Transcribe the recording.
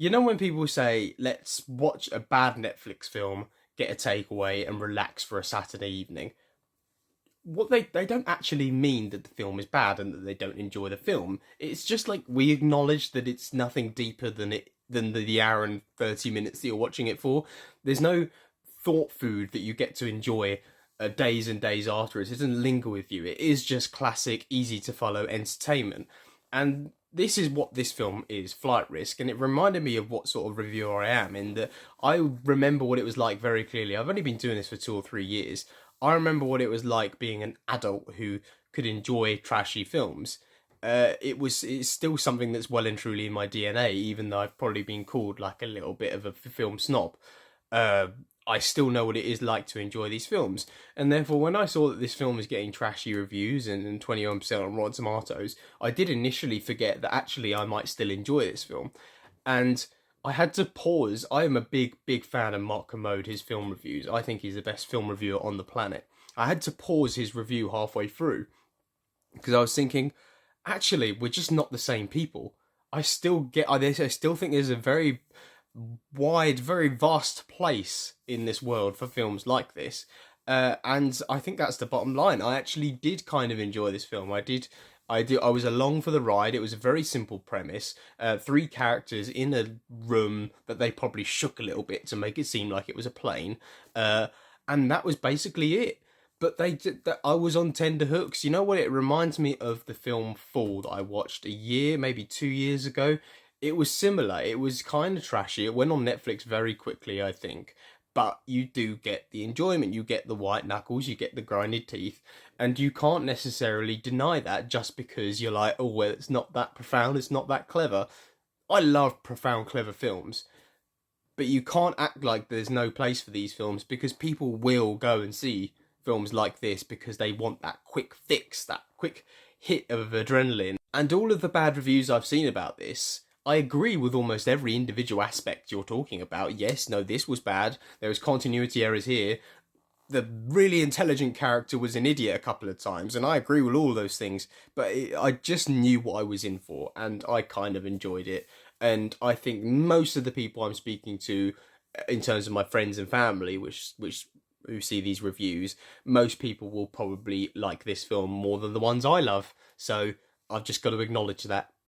You know when people say, let's watch a bad Netflix film, get a takeaway, and relax for a Saturday evening? What they don't actually mean that the film is bad and that they don't enjoy the film. It's just like we acknowledge that it's nothing deeper than the hour and 30 minutes that you're watching it for. There's no thought food that you get to enjoy days and days after it. It doesn't linger with you. It is just classic, easy to follow entertainment. And this is what this film is, Flight Risk, and it reminded me of what sort of reviewer I am, in that I remember what it was like very clearly. I've only been doing this for 2 or 3 years. I remember what it was like being an adult who could enjoy trashy films. It's still something that's well and truly in my DNA, even though I've probably been called like a little bit of a film snob. Uh, I still know what it is like to enjoy these films, and therefore, when I saw that this film was getting trashy reviews and 21% on Rotten Tomatoes, I did initially forget that actually I might still enjoy this film, and I had to pause. I am a big fan of Mark Kermode, his film reviews. I think he's the best film reviewer on the planet. I had to pause his review halfway through because I was thinking, actually, we're just not the same people. I still think there's a very wide, very vast place in this world for films like this. And I think that's the bottom line. I actually did kind of enjoy this film. I was along for the ride. It was a very simple premise. Three characters in a room that they probably shook a little bit to make it seem like it was a plane. And that was basically it. But they did that. I was on tender hooks. You know what? It reminds me of the film Fall that I watched a year, maybe 2 years ago. It was similar. It was kind of trashy. It went on Netflix very quickly, I think. But you do get the enjoyment. You get the white knuckles. You get the grinded teeth, and you can't necessarily deny that just because you're like, oh well, it's not that profound. It's not that clever. I love profound, clever films, but you can't act like there's no place for these films because people will go and see films like this because they want that quick fix, that quick hit of adrenaline. And all of the bad reviews I've seen about this, I agree with almost every individual aspect you're talking about. Yes, no, this was bad. There was continuity errors here. The really intelligent character was an idiot a couple of times, and I agree with all those things. But I just knew what I was in for, and I kind of enjoyed it. And I think most of the people I'm speaking to, in terms of my friends and family, which who see these reviews, most people will probably like this film more than the ones I love. So I've just got to acknowledge that.